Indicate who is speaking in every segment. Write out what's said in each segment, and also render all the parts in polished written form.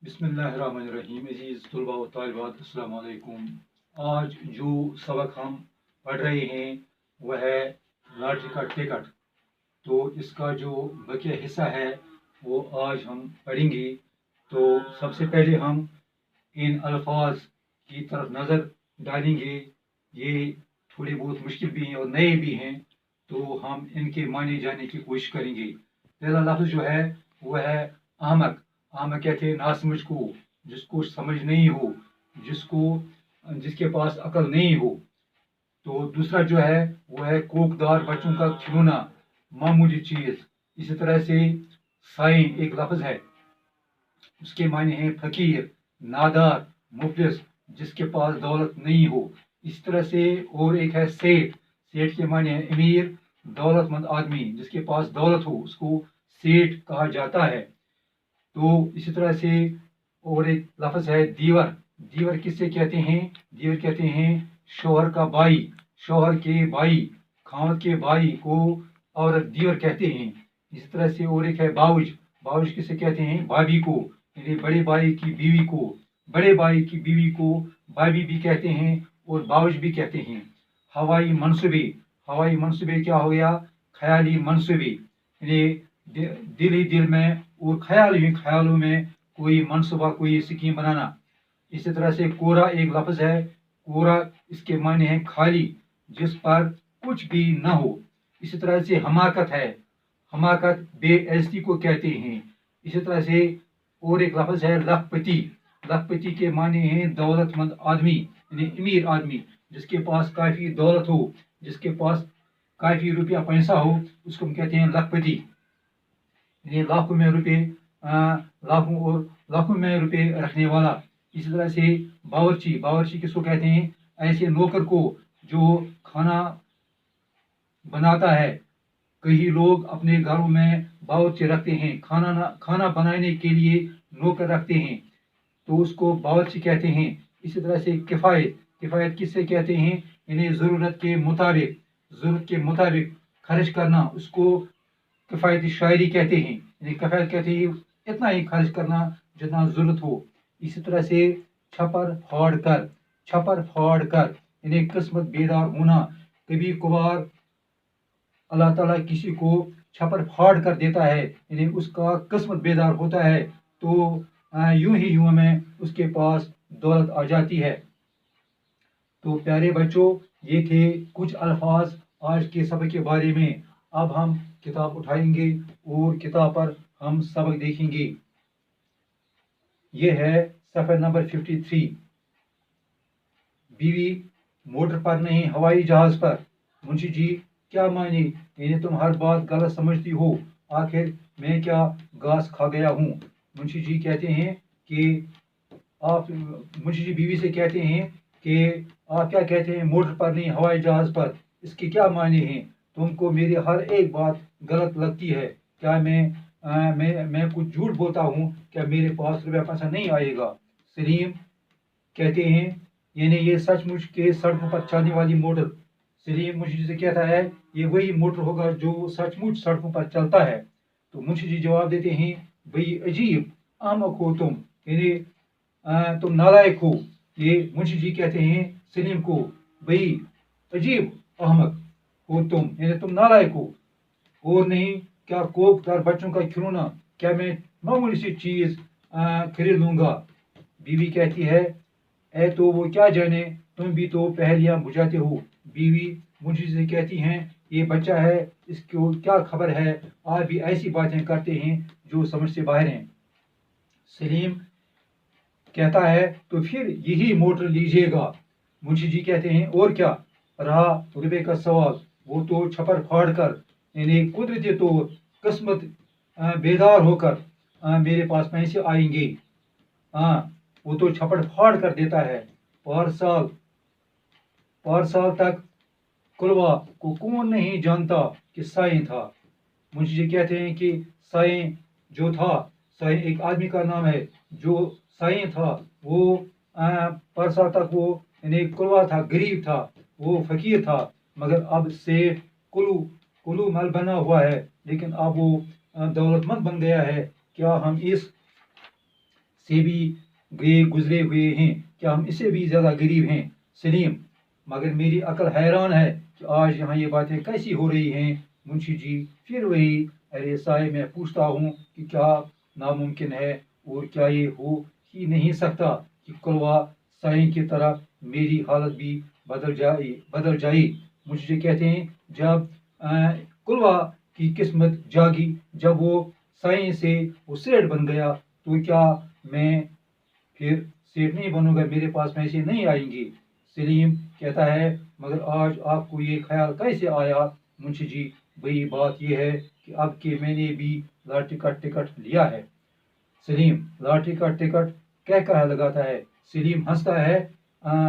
Speaker 1: बिस्मिल्लाहिर्रहमानिर्रहीम। अज़ीज़ तलबा व तालिबात, अस्सलाम वालेकुम। आज जो सबक हम पढ़ रहे हैं वह है लॉटरी का टिकट। तो इसका जो बकिया हिस्सा है वो आज हम पढ़ेंगे। तो सबसे पहले हम इन अल्फाज की तरफ नज़र डालेंगे। ये थोड़े बहुत मुश्किल भी हैं और नए भी हैं, तो हम इनके माने जाने की कोशिश करेंगे। पहला लफ्ज़ जो है वो है अहमक। अहमक कहते हैं नासमझ को, जिसको समझ नहीं हो, जिसके पास अकल नहीं हो। तो दूसरा जो है वो है कोकदार बच्चों का खिलौना, मामूली चीज़। इसी तरह से साइन एक लफ्ज़ है, उसके मायने हैं फकीर, नादार, मुफलिस, जिसके पास दौलत नहीं हो। इस तरह से और एक है सेठ। सेठ के मायने हैं अमीर, दौलतमंद आदमी, जिसके पास दौलत हो उसको सेठ कहा जाता है। तो इसी तरह से और एक लफ्ज़ है दीवर। दीवर किससे कहते हैं? दीवर कहते हैं शोहर का भाई, शोहर के भाई, खावत के भाई को औरत दीवर कहते हैं। इसी तरह से और एक है बाउज। बाउज किसे कहते हैं? भाभी को, यानी बड़े भाई की बीवी को। बड़े भाई की बीवी को भाभी भी कहते हैं और बाउज भी कहते हैं। हवाई मनसूबे। हवाई मनसूबे क्या हो गया? ख्याली मनसूबे, यानी दिल ही दिल में और ख्याल ही ख्यालों में कोई मनसूबा, कोई स्कीम बनाना। इसी तरह से कोरा एक लफ्ज़ है। कोरा इसके मायने हैं खाली, जिस पर कुछ भी न हो। इसी तरह से हमाकत है। हमाकत बेइज्जती को कहते हैं। इसी तरह से और एक लफ्ज़ है लखपति। लखपति के मायने हैं दौलतमंद आदमी, यानी अमीर आदमी, जिसके पास काफ़ी दौलत हो, जिसके पास काफ़ी रुपया पैसा हो, उसको हम कहते हैं लखपति। यानी लाखों में रुपए, लाखों में रुपए रखने वाला। इसी तरह से बावर्ची। बावर्ची किसको कहते हैं? ऐसे नौकर को जो खाना बनाता है। कई लोग अपने घरों में बावर्ची रखते हैं, खाना बनाने के लिए नौकर रखते हैं, तो उसको बावर्ची कहते हैं। इसी तरह से किफ़ायत। किफ़ायत किससे कहते हैं? यानी ज़रूरत के मुताबिक खर्च करना, उसको किफ़ायती शायरी कहते हैं। यानी किफ़ायत कहते हैं इतना ही खर्च करना जितना ज़रूरत हो। इसी तरह से छपर फाड़ कर। छपर फाड़ कर यानी किस्मत बेदार होना। कभी कभार अल्लाह ताला किसी को छपर फाड़ कर देता है, यानी उसका किस्मत बेदार होता है, तो यूं ही यूं में उसके पास दौलत आ जाती है। तो प्यारे बच्चों, ये थे कुछ अल्फाज आज के सबक के बारे में। अब हम किताब उठाएंगे और किताब पर हम सबक देखेंगे। ये है सफ़ा नंबर 53। बीवी मोटर पर नहीं हवाई जहाज पर। मुंशी जी क्या मायने? यानी तुम हर बात गलत समझती हो, आखिर मैं क्या घास खा गया हूँ? मुंशी जी कहते हैं कि मुंशी जी बीवी से कहते हैं कि आप क्या कहते हैं मोटर पर नहीं हवाई जहाज पर, इसके क्या मायने हैं? तुमको मेरी हर एक बात गलत लगती है। क्या मैं कुछ झूठ बोलता हूँ? क्या मेरे पास रुपया पैसा नहीं आएगा? सलीम कहते हैं यानी ये सचमुच के सड़कों पर चलने वाली मोटर। सलीम मुंशी जी से कहता है ये वही मोटर होगा जो सचमुच सड़कों पर चलता है। तो मुंशी जी जवाब देते हैं भाई अजीब आमक हो तुम, यानी तुम नालायक हो। ये मुंशी जी कहते हैं सलीम को भाई अजीब अहमक हो तुम, यानी तुम नालायक हो। और नहीं क्या कोकदार बच्चों का खिलौना, क्या मैं मामूली सी चीज खरीद लूंगा? बीवी कहती है ऐ तो वो क्या जाने, तुम भी तो पहेलियां बुझाते हो। बीवी मुंशी से कहती हैं ये बच्चा है, इसको क्या खबर है, आप भी ऐसी बातें करते हैं जो समझ से बाहर हैं। सलीम कहता है तो फिर यही मोटर लीजिएगा। मुंशी जी कहते हैं और क्या रहा रुपये का सवाल, वो तो छपर फाड़ कर, यानी कुदरती तौर किस्मत बेदार होकर मेरे पास पैसे आएंगे। वो तो छपर फाड़ कर देता है। पार साल तक कुलवा को कौन नहीं जानता कि साईं था। मुंशी जी कहते हैं कि साईं जो था, साईं एक आदमी का नाम है, जो साईं था वो पर साल तक वो यानी कुलवा था, गरीब था, वो फकीर था, मगर अब सेठ कुलू मल बना हुआ है, लेकिन अब वो दौलतमंद बन गया है। क्या हम इस से भी गए गुजरे हुए हैं, क्या हम इससे भी ज़्यादा गरीब हैं? सलीम: मगर मेरी अकल हैरान है कि आज यहाँ ये बातें कैसी हो रही हैं। मुंशी जी फिर वही: अरे साहब, मैं पूछता हूँ कि क्या नामुमकिन है, और क्या ये हो ही नहीं सकता कि कुलवा साईं की तरह मेरी हालत भी बदल जाए। मुंशी जी कहते हैं, जब कुलवा की किस्मत जागी, जब वो साईं से वो सेठ बन गया, तो क्या मैं फिर सेठ नहीं बनूंगा? मेरे पास पैसे नहीं आएंगे। सलीम कहता है, मगर आज आपको ये ख्याल कैसे आया? मुंशी जी: वही बात यह है कि अब के मैंने भी लॉटरी का टिकट लिया है। सलीम लॉटरी का टिकट कह कह लगाता है। सलीम हंसता है।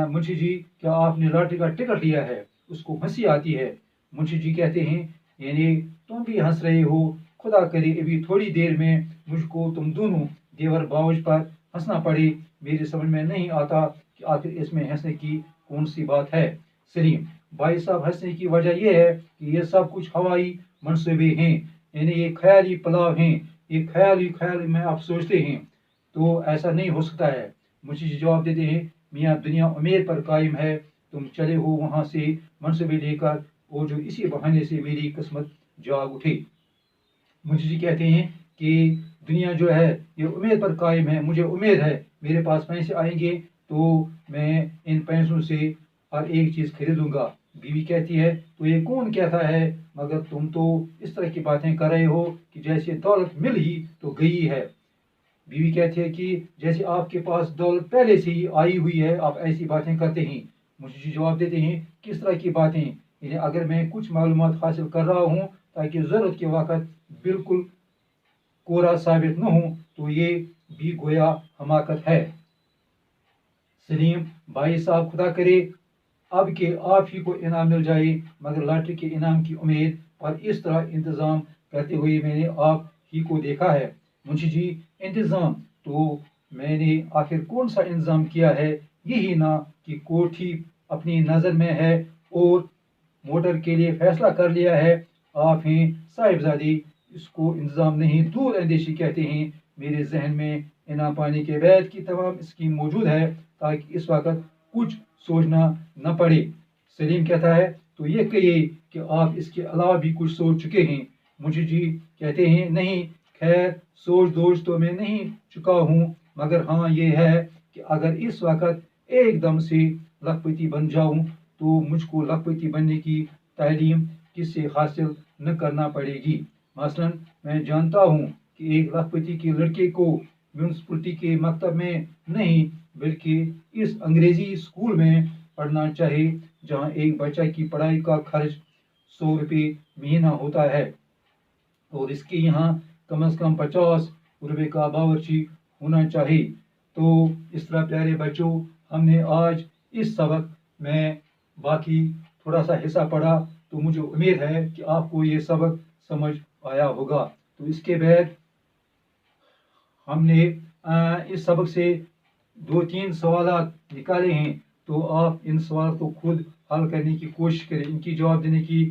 Speaker 1: मुंशी जी, क्या आपने लॉटरी का टिकट लिया है? उसको हंसी आती है। मुंशी जी कहते हैं, यानी तुम भी हंस रहे हो? खुदा करे अभी थोड़ी देर में मुझको तुम दोनों देवर बाउज पर हंसना पड़े। मेरी समझ में नहीं आता कि आखिर इसमें हंसने की कौन सी बात है। सलीम: भाई साहब, हंसने की वजह यह है कि ये सब कुछ हवाई मंसूबे हैं, यानी ये ख्याली पुलाव हैं, ये ख्याली में आप सोचते हैं, तो ऐसा नहीं हो सकता है। मुंशी जी जवाब देते हैं, मियाँ दुनिया उम्मीद पर कायम है। तुम चले हो वहां से मंसूबे लेकर, और जो इसी बहाने से मेरी किस्मत जाग उठे। मुंशी जी कहते हैं कि दुनिया जो है ये उम्मीद पर कायम है। मुझे उम्मीद है मेरे पास पैसे आएंगे तो मैं इन पैसों से हर एक चीज़ खरीदूंगा। बीवी कहती है, तो ये कौन कहता है, मगर तुम तो इस तरह की बातें कर रहे हो कि जैसे दौलत मिल ही तो गई है। बीवी कहती है कि जैसे आपके पास दौलत पहले से ही आई हुई है, आप ऐसी बातें करते हैं। मुंशी जी जवाब देते हैं, किस तरह की बातें? यानी अगर मैं कुछ मालूमात हासिल कर रहा हूँ ताकि ज़रूरत के वक्त बिल्कुल कोरा साबित न हो, तो ये भी गोया हमाकत है। सलीम: भाई साहब, खुदा करे अब के आप ही को इनाम मिल जाए, मगर लॉटरी के इनाम की उम्मीद पर इस तरह इंतज़ाम करते हुए मैंने आप ही को देखा है। मुंशी जी: इंतज़ाम तो मैंने आखिर कौन सा इंतज़ाम किया है? यही ना कि कोठी अपनी नज़र में है और मोटर के लिए फैसला कर लिया है। आप हैं साहिबजादी, इसको इंतज़ाम नहीं दूर अंदेशी कहते हैं। मेरे जहन में इनाम पाने के बाद की तमाम स्कीम मौजूद है, ताकि इस वक्त कुछ सोचना न पड़े। सलीम कहता है, तो ये कहिए कि आप इसके अलावा भी कुछ सोच चुके हैं? मुंशी जी कहते हैं, नहीं, खैर सोच दोच तो मैं नहीं चुका हूँ, मगर हाँ ये है कि अगर इस वक्त एकदम से लखपति बन जाऊं, तो मुझको लखपति बनने की तालीम किससे हासिल न करना पड़ेगी। मसलन मैं जानता हूँ कि एक लखपति के लड़के को म्यूनसिपलिटी के मकतब में नहीं, बल्कि इस अंग्रेजी स्कूल में पढ़ना चाहिए, जहाँ एक बच्चा की पढ़ाई का खर्च 100 रुपये महीना होता है, और इसके यहाँ कम से कम 50 रुपये का बावर्ची होना चाहिए। तो इस तरह प्यारे बच्चों, हमने आज इस सबक में बाकी थोड़ा सा हिस्सा पढ़ा, तो मुझे उम्मीद है कि आपको ये सबक समझ आया होगा। तो इसके बाद हमने इस सबक से 2-3 सवाल निकाले हैं, तो आप इन सवाल को खुद हल करने की कोशिश करें, इनकी जवाब देने की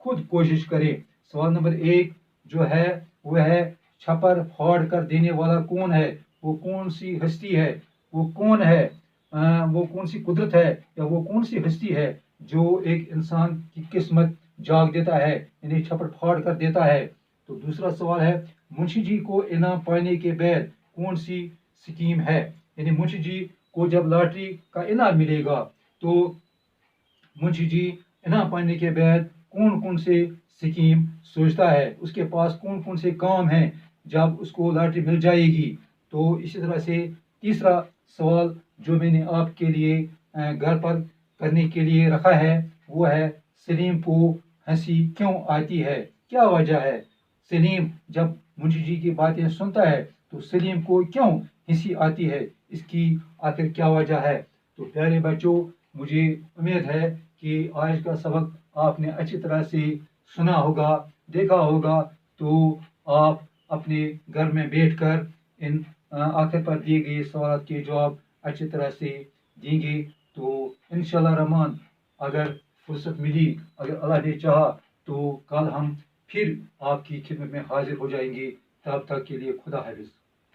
Speaker 1: खुद कोशिश करें। सवाल नंबर 1 जो है वह है, छप्पर फाड़ कर देने वाला कौन है? वो कौन सी हस्ती है? वो कौन है? वो कौन सी कुदरत है, या वो कौन सी हस्ती है जो एक इंसान की किस्मत जाग देता है, यानी छप्पर फाड़ कर देता है? तो दूसरा सवाल है, मुंशी जी को इनाम पाने के बाद कौन सी स्कीम है? यानी मुंशी जी को जब लॉटरी का इनाम मिलेगा, तो मुंशी जी इनाम पाने के बाद कौन कौन से स्कीम सोचता है, उसके पास कौन कौन से काम हैं जब उसको लॉटरी मिल जाएगी। तो इसी तरह से तीसरा सवाल जो मैंने आपके लिए घर पर करने के लिए रखा है, वो है, सलीम को हंसी क्यों आती है, क्या वजह है? सलीम जब मुंशी जी की बातें सुनता है तो सलीम को क्यों हंसी आती है, इसकी आखिर क्या वजह है? तो प्यारे बच्चों, मुझे उम्मीद है कि आज का सबक आपने अच्छी तरह से सुना होगा, देखा होगा। तो आप अपने घर में बैठकर इन आखिर पर दिए गए सवाल के जवाब अच्छी तरह से देंगे। तो इंशाल्लाह रहमान, अगर फुर्सत मिली, अगर अल्लाह ने चाहा, तो कल हम फिर आपकी खिदमत में हाजिर हो जाएंगे। तब तक के लिए खुदा हाफिज।